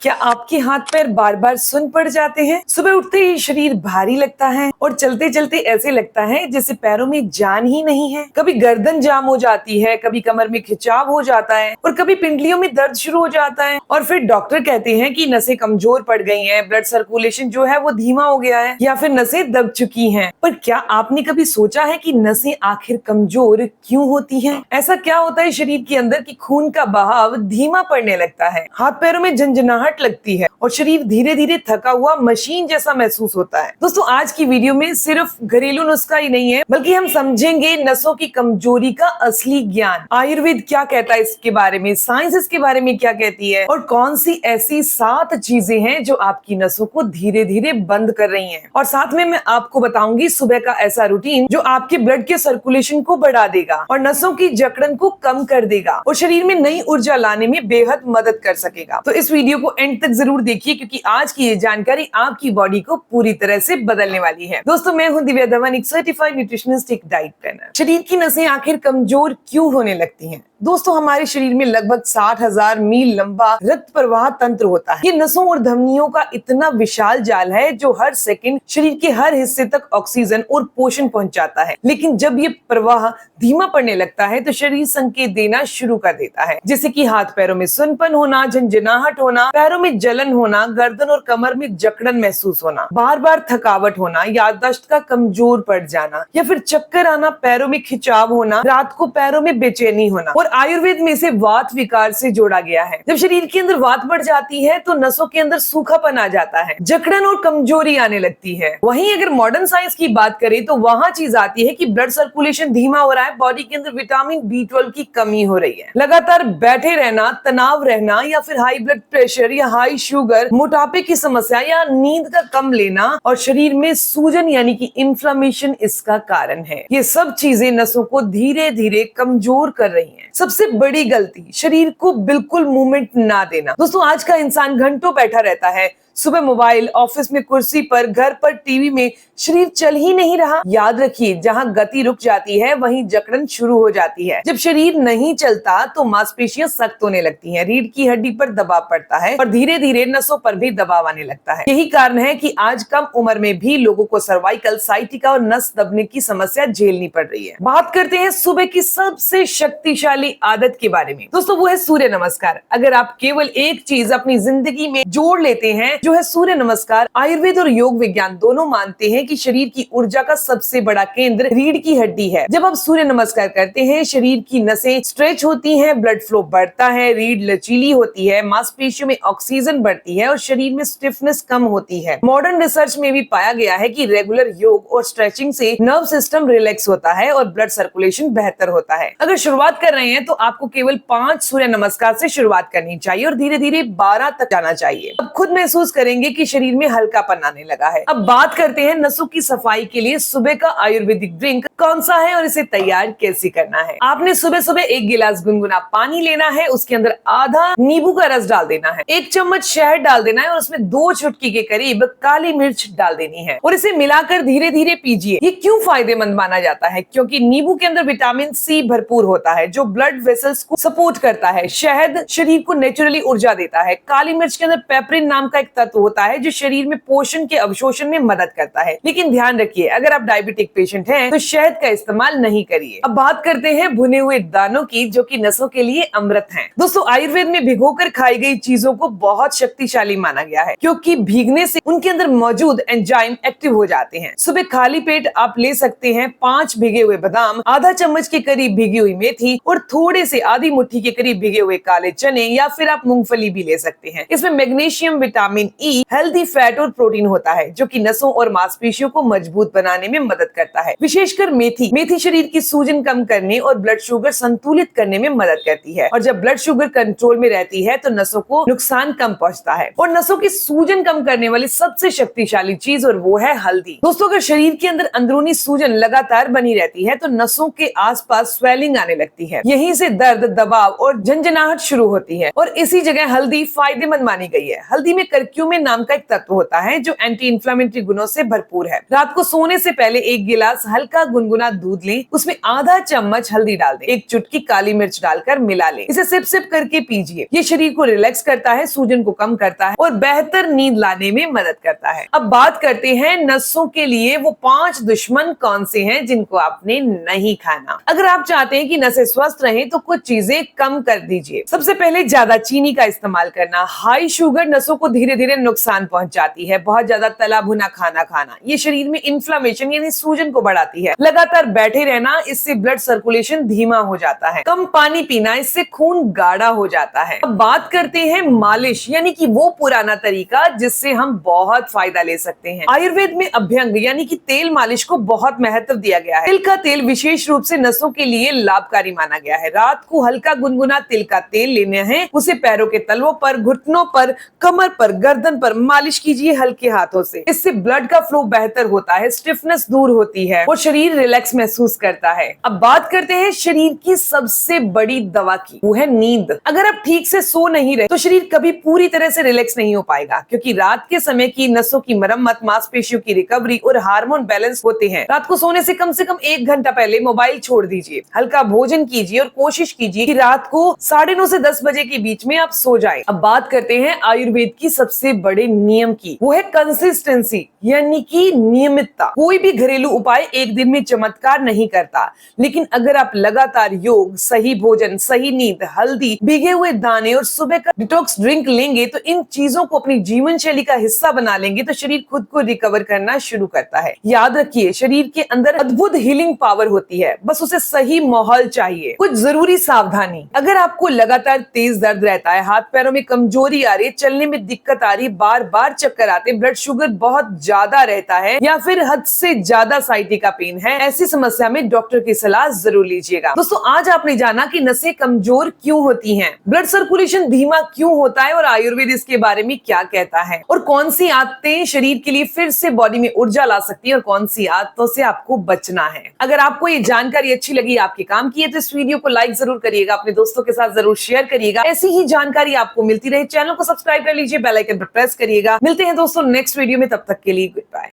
क्या आपके हाथ पैर बार बार सुन पड़ जाते हैं? सुबह उठते ही शरीर भारी लगता है और चलते चलते ऐसे लगता है जैसे पैरों में जान ही नहीं है। कभी गर्दन जाम हो जाती है, कभी कमर में खिंचाव हो जाता है और कभी पिंडलियों में दर्द शुरू हो जाता है। और फिर डॉक्टर कहते हैं कि नसें कमजोर पड़ गई हैं, ब्लड सर्कुलेशन जो है वो धीमा हो गया है या फिर नसें दब चुकी हैं। पर क्या आपने कभी सोचा है कि नसें आखिर कमजोर क्यों होती हैं? ऐसा क्या होता है शरीर के अंदर कि खून का बहाव धीमा पड़ने लगता है, हाथ पैरों में झंझनाहट लगती है और शरीर धीरे धीरे थका हुआ मशीन जैसा महसूस होता है। दोस्तों, आज की वीडियो में सिर्फ घरेलू नुस्खा ही नहीं है, बल्कि हम समझेंगे नसों की कमजोरी का असली ज्ञान। आयुर्वेद क्या कहता है इसके बारे में, साइंस इसके बारे में क्या कहती है और कौन सी ऐसी 7 चीजें हैं जो आपकी नसों को धीरे धीरे बंद कर रही हैं। और साथ में मैं आपको बताऊंगी सुबह का ऐसा रूटीन जो आपके ब्लड के सर्कुलेशन को बढ़ा देगा और नसों की जकड़न को कम कर देगा और शरीर में नई ऊर्जा लाने में बेहद मदद कर सकेगा। तो इस वीडियो को एंड तक जरूर देखिए, क्योंकि आज की ये जानकारी आपकी बॉडी को पूरी तरह से बदलने वाली है। दोस्तों, मैं हूं दिव्या धवन, एक सर्टिफाइड न्यूट्रिशनिस्ट, एक डाइट प्लानर। शरीर की नसें आखिर कमजोर क्यों होने लगती हैं? दोस्तों, हमारे शरीर में लगभग 60,000 मील लंबा रक्त प्रवाह तंत्र होता है। ये नसों और धमनियों का इतना विशाल जाल है जो हर सेकंड शरीर के हर हिस्से तक ऑक्सीजन और पोषण पहुंचाता है। लेकिन जब ये प्रवाह धीमा पड़ने लगता है तो शरीर संकेत देना शुरू कर देता है, जैसे कि हाथ पैरों में सुनपन होना, झंझनाहट होना, पैरों में जलन होना, गर्दन और कमर में जकड़न महसूस होना, बार बार थकावट होना, याददाश्त का कमजोर पड़ जाना या फिर चक्कर आना, पैरों में खिंचाव होना, रात को पैरों में बेचैनी होना। और आयुर्वेद में इसे वात विकार से जोड़ा गया है। जब शरीर के अंदर वात बढ़ जाती है तो नसों के अंदर सूखापन आ जाता है, जकड़न और कमजोरी आने लगती है। वहीं अगर मॉडर्न साइंस की बात करें तो वहां चीज आती है कि ब्लड सर्कुलेशन धीमा हो रहा है, बॉडी के अंदर विटामिन B12 की कमी हो रही है, लगातार बैठे रहना, तनाव रहना या फिर हाई ब्लड प्रेशर या हाई शुगर, मोटापे की समस्या या नींद का कम लेना और शरीर में सूजन यानी कि इन्फ्लेमेशन इसका कारण है। ये सब चीजें नसों को धीरे धीरे कमजोर कर रही हैं। सबसे बड़ी गलती, शरीर को बिल्कुल मूवमेंट ना देना। दोस्तों, आज का इंसान घंटों बैठा रहता है, सुबह मोबाइल, ऑफिस में कुर्सी पर, घर पर टीवी में, शरीर चल ही नहीं रहा। याद रखिए, जहाँ गति रुक जाती है वहीं जकड़न शुरू हो जाती है। जब शरीर नहीं चलता तो मांसपेशियां सख्त होने लगती हैं, रीढ़ की हड्डी पर दबाव पड़ता है और धीरे धीरे नसों पर भी दबाव आने लगता है। यही कारण है कि आज कम उम्र में भी लोगों को सर्वाइकल, साइटिका और नस दबने की समस्या झेलनी पड़ रही है। बात करते हैं सुबह की सबसे शक्तिशाली आदत के बारे में। दोस्तों, वो है सूर्य नमस्कार। अगर आप केवल एक चीज अपनी जिंदगी में जोड़ लेते हैं जो है सूर्य नमस्कार, आयुर्वेद और योग विज्ञान दोनों मानते हैं कि शरीर की ऊर्जा का सबसे बड़ा केंद्र रीढ़ की हड्डी है। जब आप सूर्य नमस्कार करते हैं, शरीर की नसें स्ट्रेच होती हैं, ब्लड फ्लो बढ़ता है, रीढ़ लचीली होती है, मांसपेशियों में ऑक्सीजन बढ़ती है और शरीर में स्टिफनेस कम होती है। मॉडर्न रिसर्च में भी पाया गया है कि रेगुलर योग और स्ट्रेचिंग से नर्व सिस्टम रिलैक्स होता है और ब्लड सर्कुलेशन बेहतर होता है। अगर शुरुआत कर रहे हैं तो आपको केवल 5 सूर्य नमस्कार से शुरुआत करनी चाहिए और धीरे धीरे 12 तक जाना चाहिए। अब खुद महसूस करेंगे कि शरीर में हल्कापन आने लगा है। अब बात करते हैं नसों की सफाई के लिए सुबह का आयुर्वेदिक ड्रिंक कौन सा है और इसे तैयार कैसे करना है। आपने सुबह सुबह 1 गिलास गुनगुना पानी लेना है, उसके अंदर आधा नींबू का रस डाल देना है, 1 चम्मच शहद डाल देना है और उसमें 2 चुटकी के करीब काली मिर्च डाल देनी है और इसे मिलाकर धीरे धीरे पीजिए। ये क्यों फायदेमंद माना जाता है? क्योंकि नींबू के अंदर विटामिन C भरपूर होता है जो ब्लड वेसल्स को सपोर्ट करता है। शहद शरीर को नेचुरली ऊर्जा देता है। काली मिर्च के अंदर पेपरिन नाम का एक तत्व होता है जो शरीर में पोषण के अवशोषण में मदद करता है। लेकिन ध्यान रखिए, अगर आप डायबिटिक पेशेंट हैं तो शहद का इस्तेमाल नहीं करिए। अब बात करते हैं भुने हुए दानों की, जो कि नसों के लिए अमृत हैं। दोस्तों, आयुर्वेद में भिगोकर खाई गई चीजों को बहुत शक्तिशाली माना गया है, क्योंकि भीगने से उनके अंदर मौजूद एंजाइम एक्टिव हो जाते हैं। सुबह खाली पेट आप ले सकते हैं 5 भिगे हुए बादाम, आधा चम्मच के करीब भिगी हुई मेथी और थोड़े से आधी मुट्ठी के करीब भिगे हुए काले चने या फिर आप मूंगफली भी ले सकते हैं। इसमें magnesium, vitamin E, healthy fat और प्रोटीन होता है जो कि नसों और मांसपेशियों को मजबूत बनाने में मदद करता है। विशेषकर मेथी शरीर की सूजन कम करने और ब्लड शुगर संतुलित करने में मदद करती है और जब ब्लड शुगर कंट्रोल में रहती है तो नसों को नुकसान कम पहुंचता है। और नसों की सूजन कम करने वाली सबसे शक्तिशाली चीज और वो है हल्दी। दोस्तों, अगर शरीर के अंदर अंदरूनी सूजन लगातार बनी रहती है तो नसों के आसपास स्वेलिंग आने लगती है, यहीं से दर्द, दबाव और झंझनाहट शुरू होती है और इसी जगह हल्दी फायदेमंद मानी गई है। हल्दी में करक्यूमिन करक्यूमिन नाम का एक तत्व होता है जो एंटी इंफ्लेमेटरी गुणों से भरपूर है। रात को सोने से पहले 1 गिलास हल्का गुनगुना दूध लें, उसमें आधा चम्मच हल्दी डाल दें, 1 चुटकी काली मिर्च डालकर मिला लें। इसे सिप सिप करके पीजिए। ये शरीर को रिलैक्स करता है, सूजन को कम करता है और बेहतर नींद लाने में मदद करता है। अब बात करते हैं नसों के लिए वो 5 दुश्मन कौन से हैं जिनको आपने नहीं खाना। अगर आप चाहते हैं कि नसें स्वस्थ रहें तो कुछ चीजें कम कर दीजिए। सबसे पहले ज्यादा चीनी का इस्तेमाल करना। हाई शुगर नसों को धीरे धीरे नुकसान पहुंचाती है। बहुत ज्यादा तला भुना खाना खाना ये शरीर में इन्फ्लेमेशन यानी सूजन को बढ़ाती है। लगातार बैठे रहना, इससे ब्लड सर्कुलेशन धीमा हो जाता है। कम पानी पीना, इससे खून गाढ़ा हो जाता है। अब बात करते हैं मालिश यानी कि वो पुराना तरीका जिससे हम बहुत फायदा ले सकते हैं। आयुर्वेद में अभ्यंग यानी कि तेल मालिश को बहुत महत्व दिया गया है। तिल का तेल विशेष रूप से नसों के लिए लाभकारी माना गया है। रात को हल्का गुनगुना तिल का तेल लेना है, उसे पैरों के तलवों पर, घुटनों पर, कमर पर, गर्दन पर मालिश कीजिए हल्के हाथों से। इससे ब्लड का फ्लो बेहतर होता है, स्टिफनेस दूर होती है और शरीर रिलैक्स महसूस करता है। अब बात करते हैं शरीर की सबसे बड़ी दवा की, वो है नींद। अगर आप ठीक से सो नहीं रहे तो शरीर कभी पूरी तरह से रिलैक्स नहीं हो पाएगा, क्योंकि रात के समय की नसों की मरम्मत, मांसपेशियों की रिकवरी और हार्मोन बैलेंस होते हैं। रात को सोने से कम 1 घंटा पहले मोबाइल छोड़ दीजिए, हल्का भोजन कीजिए और कोशिश कीजिए कि रात को 9:30 से 10 बजे के बीच में आप सो जाएं। अब बात करते हैं आयुर्वेद की सबसे बड़े नियम की, वो है कंसिस्टेंसी यानी कि नियमितता। कोई भी घरेलू उपाय एक दिन में चमत्कार नहीं करता, लेकिन अगर आप लगातार योग, सही भोजन, सही नींद, हल्दी, भीगे हुए दाने और सुबह का डिटॉक्स ड्रिंक लेंगे तो इन चीजों को अपनी जीवन शैली का हिस्सा बना लेंगे तो शरीर खुद को रिकवर करना शुरू करता है। याद रखिए, शरीर के अंदर अद्भुत हीलिंग पावर होती है, बस उसे सही माहौल चाहिए। कुछ जरूरी सावधानी, अगर आपको लगातार तेज दर्द रहता है, हाथ पैरों में कमजोरी आ रही है, चलने में दिक्कत आ रही, बार बार चक्कर आते, ब्लड शुगर बहुत ज्यादा रहता है या फिर हद से ज्यादा साइटिका पेन है, ऐसी समस्या में डॉक्टर की सलाह जरूर लीजिएगा। दोस्तों, आज आपने जाना कि नसें कमजोर क्यों होती हैं, ब्लड सर्कुलेशन धीमा क्यों होता है और आयुर्वेद इसके बारे में क्या कहता है, और कौन सी आदतें शरीर के लिए फिर से बॉडी में ऊर्जा ला सकती है और कौन सी आदतों से आपको बचना है। अगर आपको ये जानकारी अच्छी लगी, आपके काम की है, तो इस वीडियो को लाइक जरूर करिएगा, अपने दोस्तों के साथ जरूर शेयर करिएगा। ऐसी ही जानकारी आपको मिलती रहे, चैनल को सब्सक्राइब कर लीजिए, बेल आइकन पर प्रेस करिएगा। मिलते हैं दोस्तों नेक्स्ट वीडियो में, तब तक के लिए गुड बाय।